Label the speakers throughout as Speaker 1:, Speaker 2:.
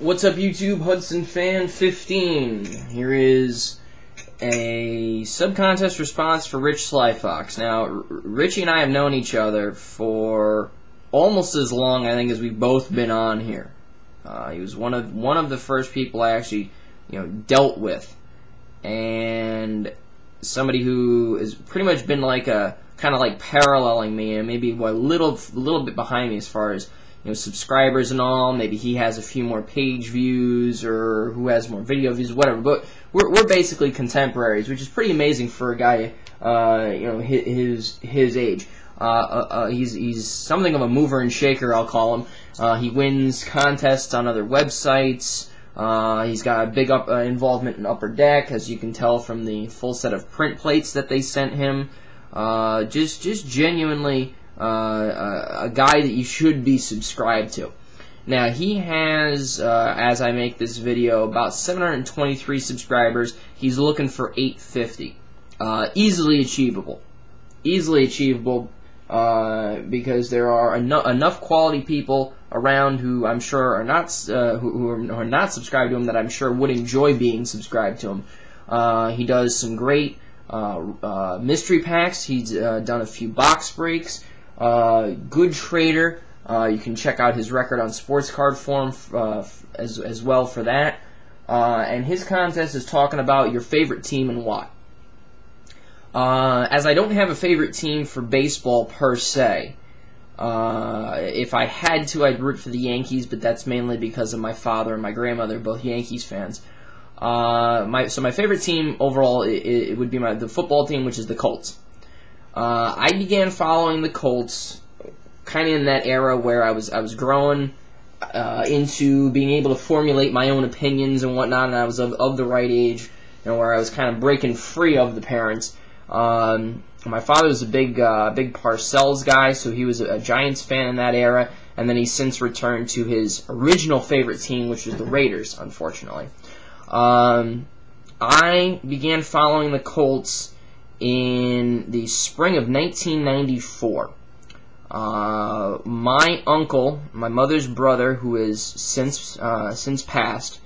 Speaker 1: What's up, YouTube? HudsonFan15. Here is a sub-contest response for RichSlyFox. Now, Richie and I have known each other for almost as long, I think, as we've both been on here. He was one of the first people I actually, dealt with, and somebody who has pretty much been like kind of like paralleling me, and maybe a little bit behind me as far as subscribers and all. Maybe he has a few more page views, or who has more video views, whatever. But we're basically contemporaries, which is pretty amazing for a guy, his age. He's something of a mover and shaker, I'll call him. He wins contests on other websites. He's got a big involvement in Upper Deck, as you can tell from the full set of print plates that they sent him. Just genuinely a guy that you should be subscribed to. Now, he has, as I make this video, about 723 subscribers. He's looking for 850. Easily achievable. Easily achievable, because there are enough quality people around who I'm sure are not who are not subscribed to him, that I'm sure would enjoy being subscribed to him. He does some great mystery packs. He's done a few box breaks. Good trader. You can check out his record on Sports Card Forum as well for that. And his contest is talking about your favorite team and why. As I don't have a favorite team for baseball per se, if I had to, I'd root for the Yankees, but that's mainly because of my father and my grandmother, both Yankees fans. So my favorite team overall, it would be the football team, which is the Colts. I began following the Colts kind of in that era where I was growing into being able to formulate my own opinions and whatnot, and I was of the right age, where I was kind of breaking free of the parents. My father was a big Parcells guy, so he was a Giants fan in that era, and then he's since returned to his original favorite team, which was the Raiders, unfortunately. I began following the Colts in the spring of 1994. My uncle, my mother's brother, who is since passed,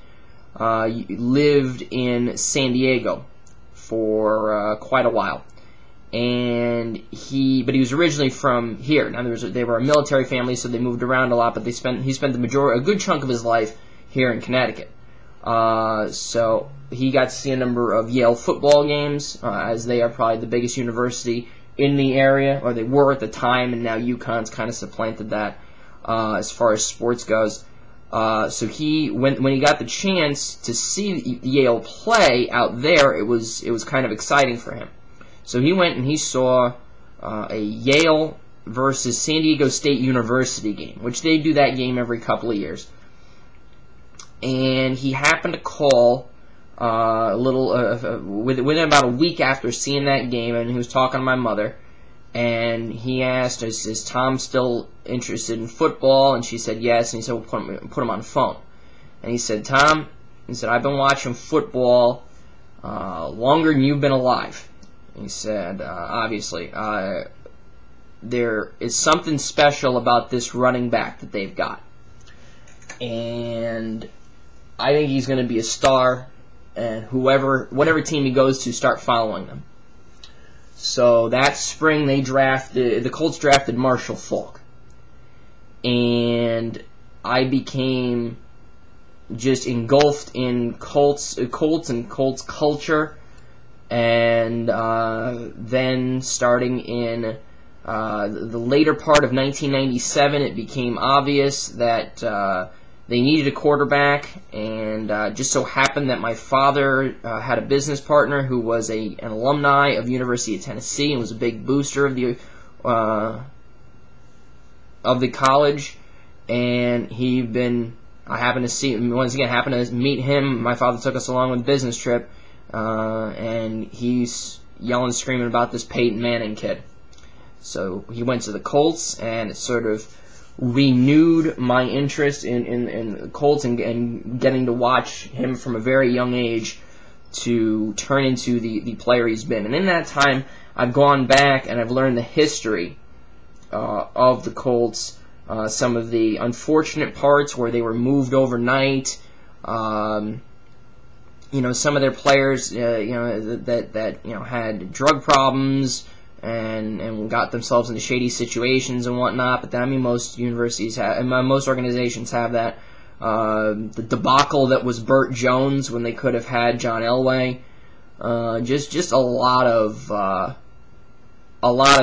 Speaker 1: lived in San Diego for quite a while, but he was originally from here. Now they were a military family, so they moved around a lot, but he spent a good chunk of his life here in Connecticut. So he got to see a number of Yale football games, as they are probably the biggest university in the area, or they were at the time, and now UConn's kind of supplanted that as far as sports goes. So when he got the chance to see Yale play out there, it was kind of exciting for him. So he went and he saw a Yale versus San Diego State University game, which they do that game every couple of years. And he happened to call within about a week after seeing that game, and he was talking to my mother, and he asked, is Tom still interested in football? And she said yes, and he said, well, put him on the phone. And he said, Tom, he said, I've been watching football longer than you've been alive. And he said, obviously, there is something special about this running back that they've got, and I think he's going to be a star, and whatever team he goes to, start following them. So that spring, the Colts drafted Marshall Faulk, and I became just engulfed in Colts and Colts culture. And then starting in the later part of 1997, it became obvious that they needed a quarterback, and just so happened that my father had a business partner who was an alumni of University of Tennessee and was a big booster of the college. And I happened to meet him. My father took us along on a business trip, and he's yelling and screaming about this Peyton Manning kid. So he went to the Colts, and it sort of renewed my interest in the Colts, and getting to watch him from a very young age to turn into the player he's been. And in that time, I've gone back and I've learned the history of the Colts, some of the unfortunate parts where they were moved overnight. Some of their players, that had drug problems and got themselves into shady situations and whatnot. But then, most universities have, and most organizations have that. The debacle that was Burt Jones when they could have had John Elway. Just a lot of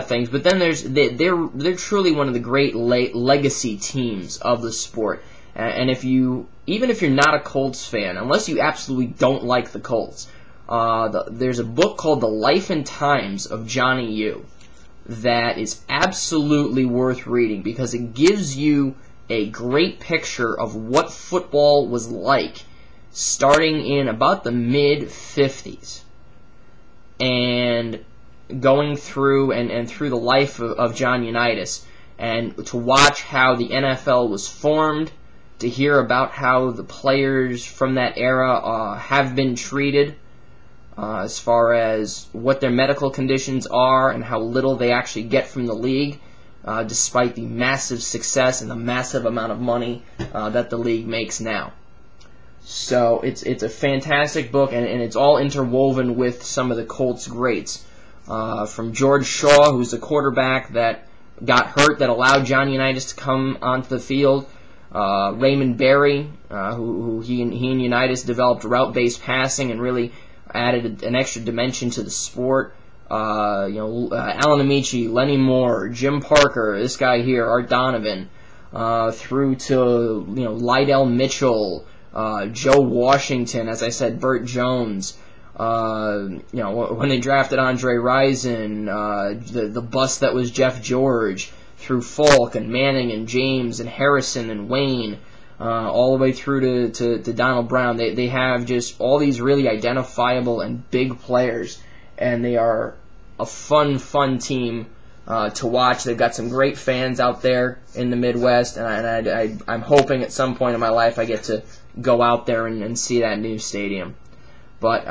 Speaker 1: things. But then they're truly one of the great legacy teams of the sport. And even if you're not a Colts fan, unless you absolutely don't like the Colts, there's a book called The Life and Times of Johnny U that is absolutely worth reading because it gives you a great picture of what football was like starting in about the mid-50s and going through and through the life of John Unitas, and to watch how the NFL was formed, to hear about how the players from that era have been treated, as far as what their medical conditions are and how little they actually get from the league, despite the massive success and the massive amount of money that the league makes now. So it's a fantastic book, and it's all interwoven with some of the Colts greats. From George Shaw, who's a quarterback that got hurt that allowed John Unitas to come onto the field. Raymond Berry, who he and Unitas developed route-based passing and really added an extra dimension to the sport. Alan Amici, Lenny Moore, Jim Parker, this guy here, Art Donovan, through to Lydell Mitchell, Joe Washington, as I said, Burt Jones. When they drafted Andre Rison, the bust that was Jeff George, through Falk and Manning and James and Harrison and Wayne, all the way through to Donald Brown. They have just all these really identifiable and big players, and they are a fun team to watch. They've got some great fans out there in the Midwest, and I'm hoping at some point in my life I get to go out there and see that new stadium. But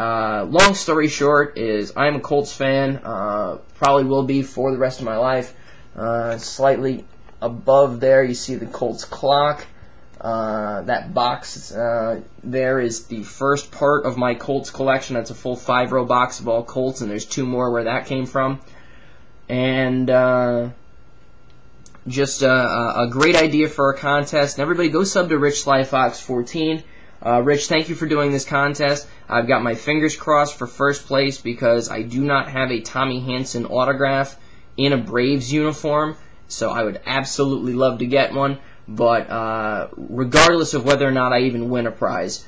Speaker 1: long story short is I'm a Colts fan, probably will be for the rest of my life. Slightly above there you see the Colts clock. That box there is the first part of my Colts collection. That's a full 5-row box of all Colts, and there's 2 more where that came from. And just a great idea for a contest. And everybody go sub to RichSlyFox14. Rich, thank you for doing this contest. I've got my fingers crossed for first place because I do not have a Tommy Hanson autograph in a Braves uniform, so I would absolutely love to get one. But regardless of whether or not I even win a prize,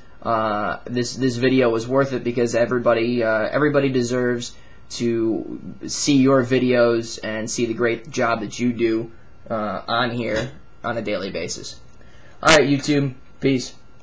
Speaker 1: this video was worth it because everybody deserves to see your videos and see the great job that you do on here on a daily basis. All right, YouTube, peace.